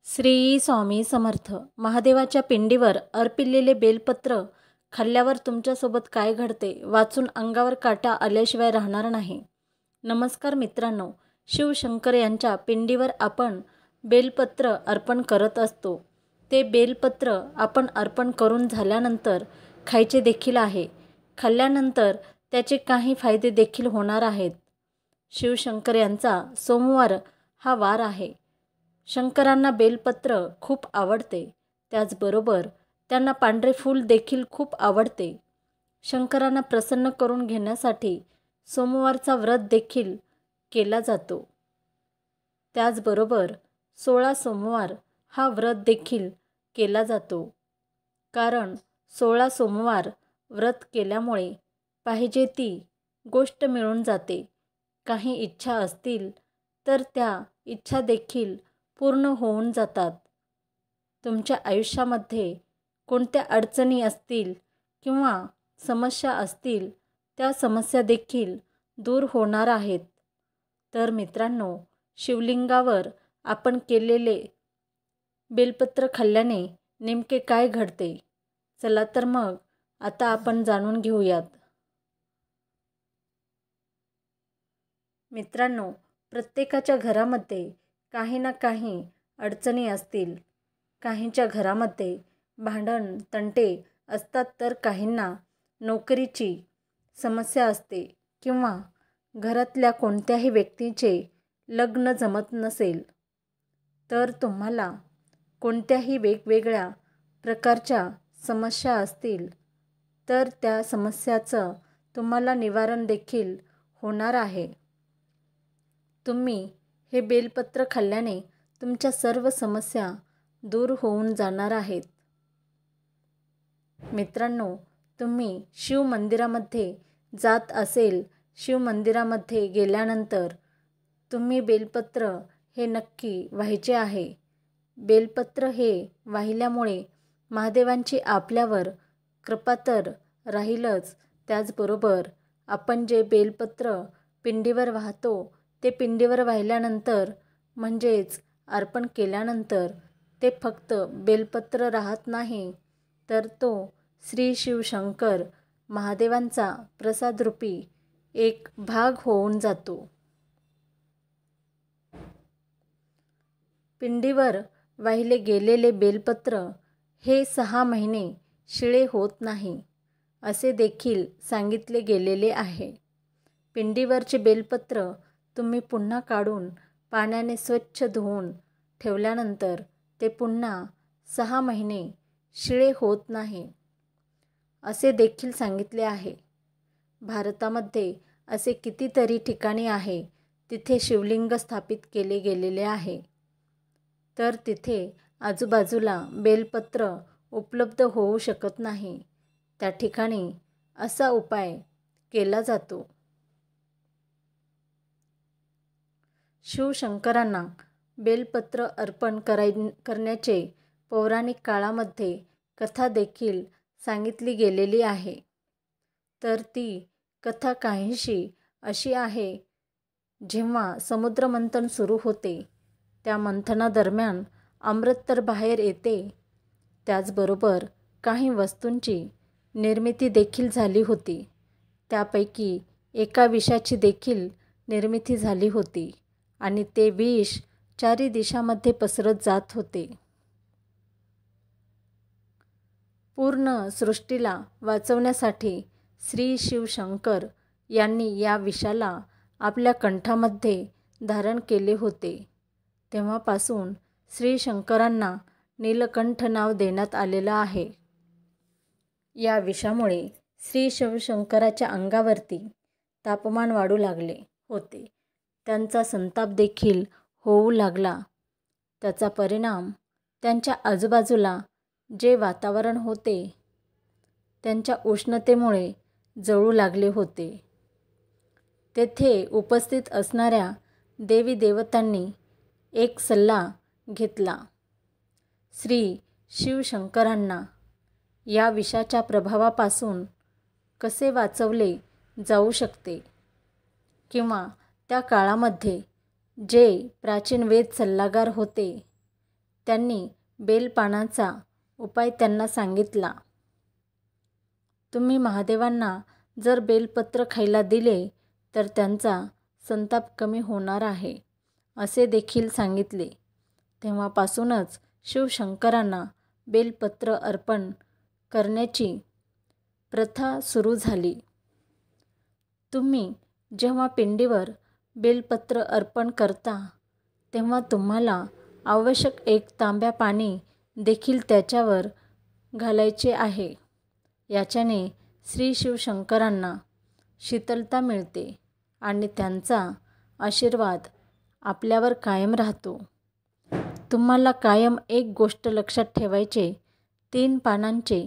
श्री स्वामी समर्थ. महादेवाच्या पिंडीवर अर्पिलेले बेलपत्र खाल्ल्यावर तुमच्यासोबत काय घडते वाचून अंगावर काटा आल्याशिवाय राहणार नाही. नमस्कार मित्रांनो, शिवशंकर यांच्या पिंडीवर आपण बेलपत्र अर्पण करत असतो. ते बेलपत्र आपण अर्पण करून झाल्यानंतर खायचे देखील आहे. खाल्ल्यानंतर त्याचे काही फायदे देखील होणार आहेत. शिवशंकर यांचा सोमवार हा वार आहे. शंकरांना बेलपत्र खूप आवडते. त्याचबरोबर त्यांना पांढरे फूल देखील खूप आवडते. शंकरांना प्रसन्न करून घेण्यासाठी सोमवारचा व्रत देखील केला जातो. त्याचबरोबर 16 सोमवार हा व्रत देखील केला जातो. कारण 16 सोमवार व्रत केल्यामुळे पाहिजे ती गोष्ट मिळून जाते. काही इच्छा असतील तर त्या इच्छा देखील पूर्ण होऊन जातात. तुमच्या आयुष्यामध्ये कोणत्या अडचणी असतील किंवा समस्या असतील त्या समस्या देखील दूर होणार आहेत. तर मित्रांनो, शिवलिंगावर आपण केलेले बेलपत्र खाल्ल्याने नेमके काय घडते? चला तर मग आता आपण जाणून घेऊयात. मित्रांनो, प्रत्येकाच्या घरामध्ये काही ना काही अडचणी असतील. काहींच्या घरामध्ये भांडण तंटे असतात, तर काहींना नोकरीची समस्या असते किंवा घरातल्या कोणत्याही व्यक्तीचे लग्न जमत नसेल. तर तुम्हाला कोणत्याही वेगवेगळ्या प्रकारच्या समस्या असतील तर त्या समस्याचं तुम्हाला निवारण देखील होणार आहे. तुम्ही हे बेलपत्र खाल्ल्याने तुमच्या सर्व समस्या दूर होऊन जाणार आहेत. मित्रांनो, तुम्ही शिव मंदिरामध्ये जात असेल, शिव मंदिरामध्ये गेल्यानंतर तुम्ही बेलपत्र हे नक्की वाहायचे आहे. बेलपत्र हे वाहिल्यामुळे महादेवांची आपल्यावर कृपा तर राहीलच. त्याचबरोबर आपण जे बेलपत्र पिंडीवर वाहतो ते पिंडीवर वाहिल्यानंतर म्हणजेच अर्पण केल्यानंतर ते फक्त बेलपत्र राहत नाही, तर तो श्री शिवशंकर महादेवांचा प्रसादरूपी एक भाग होऊन जातो. पिंडीवर वाहिले गेलेले बेलपत्र हे 6 महिने शिळे होत नाही असे देखील सांगितले गेलेले आहे. पिंडीवरचे बेलपत्र तुम्ही पुन्हा काढून पाण्याने स्वच्छ धुवून ठेवल्यानंतर ते पुन्हा 6 महिने शिळे होत नाही असे देखील सांगितले आहे. भारतामध्ये असे कितीतरी ठिकाणी आहे तिथे शिवलिंग स्थापित केले गेलेले आहे. तर तिथे आजूबाजूला बेलपत्र उपलब्ध होऊ शकत नाही. त्या ठिकाणी असा उपाय केला जातो. शिवशंकरांना बेलपत्र अर्पण करण्याचे पौराणिक काळामध्ये कथा देखील सांगितली गेलेली आहे. तर ती कथा काहीशी अशी आहे. जेव्हा समुद्रमंथन सुरू होते, त्या मंथनादरम्यान अमृत तर बाहेर येते. त्याचबरोबर काही वस्तूंची निर्मिती देखील झाली होती. त्यापैकी एका विषाची देखील निर्मिती झाली होती आणि ते विष 4 दिशांमध्ये पसरत जात होते. पूर्ण सृष्टीला वाचवण्यासाठी श्री शिवशंकर यांनी या विषाला आपल्या कंठामध्ये धारण केले होते. तेव्हापासून श्री शंकरांना नीलकंठ नाव देण्यात आलेलं आहे. या विषामुळे श्री शिवशंकराच्या अंगावरती तापमान वाढू लागले होते. त्यांचा संताप देखील होऊ लागला. त्याचा परिणाम त्यांच्या आजूबाजूला जे वातावरण होते त्यांच्या उष्णतेमुळे जळू लागले होते. तेथे उपस्थित असणाऱ्या देवी देवतांनी एक सल्ला घेतला. श्री शिवशंकरांना या विषाच्या प्रभावापासून कसे वाचवले जाऊ शकते किंवा त्या काळामध्ये जे प्राचीन वेद सल्लागार होते त्यांनी बेलपानाचा उपाय त्यांना सांगितला. तुम्ही महादेवांना जर बेलपत्र खायला दिले तर त्यांचा संताप कमी होणार आहे, असे देखील सांगितले. तेव्हापासूनच शिवशंकरांना बेलपत्र अर्पण करण्याची प्रथा सुरू झाली. तुम्ही जेव्हा पिंडीवर बेलपत्र अर्पण करता तेव्हा तुम्हाला आवश्यक 1 तांब्या पाणी देखील त्याच्यावर घालायचे आहे. याच्याने श्री शिवशंकरांना शीतलता मिळते आणि त्यांचा आशीर्वाद आपल्यावर कायम राहतो. तुम्हाला कायम एक गोष्ट लक्षात ठेवायचे, 3 पानांचे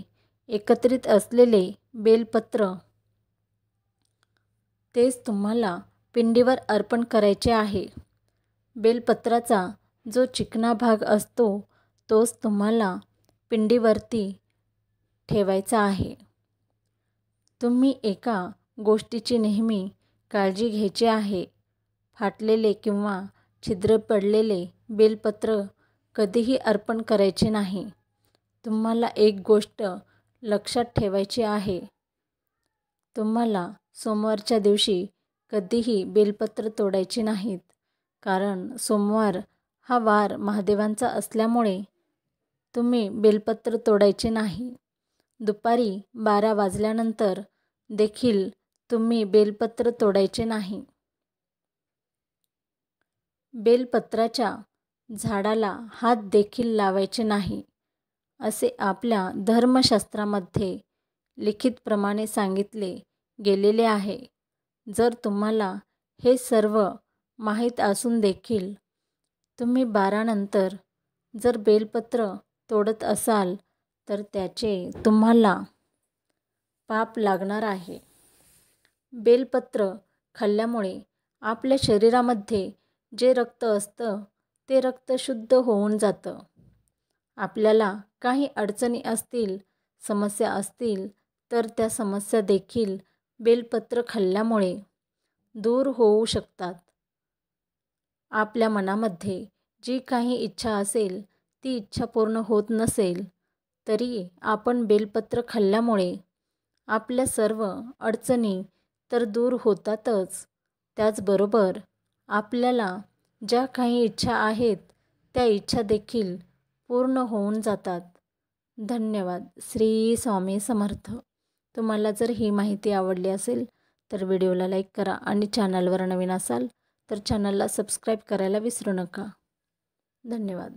एकत्रित असलेले बेलपत्र तेच तुम्हाला पिंडीवर अर्पण करायचे आहे. बेलपत्राचा जो चिकना भाग असतो तोच तुम्हाला पिंडीवरती ठेवायचा आहे. तुम्ही एका गोष्टीची नेहमी काळजी घ्यायची आहे. फाटलेले किंवा छिद्र पडलेले बेलपत्र कधीही अर्पण करायचे नाही. तुम्हाला एक गोष्ट लक्षात ठेवायची आहे. तुम्हाला सोमवारच्या दिवशी कधीही बेलपत्र तोडायचे नाहीत, कारण सोमवार हा वार महादेवांचा असल्यामुळे तुम्ही बेलपत्र तोडायचे नाही. दुपारी 12 वाजल्यानंतर देखील तुम्ही बेलपत्र तोडायचे नाही. बेलपत्राच्या झाडाला हात देखील लावायचे नाही, असे आपल्या धर्मशास्त्रामध्ये लिखितप्रमाणे सांगितले गेलेले आहे. जर तुम्हाला हे सर्व माहीत असून देखील तुम्ही 12 नंतर जर बेलपत्र तोडत असाल तर त्याचे तुम्हाला पाप लागणार आहे. बेलपत्र खाल्ल्यामुळे आपल्या शरीरामध्ये जे रक्त असतं ते रक्त शुद्ध होऊन जातं. आपल्याला काही अडचणी असतील, समस्या असतील तर त्या समस्या देखील बेलपत्र खाल्ल्यामुळे दूर होऊ शकतात. आपल्या मनामध्ये जी काही इच्छा असेल ती इच्छा पूर्ण होत नसेल तरी आपण बेलपत्र खाल्ल्यामुळे आपल्या सर्व अडचणी तर दूर होतातच, त्याचबरोबर आपल्याला ज्या काही इच्छा आहेत त्या इच्छा देखील पूर्ण होऊन जातात. धन्यवाद. श्री स्वामी समर्थ. तुम्हाला जर ही माहिती आवडली असेल तर व्हिडिओला लाईक करा आणि चॅनलवर नवीन असाल तर चॅनलला सबस्क्राईब करायला विसरू नका. धन्यवाद.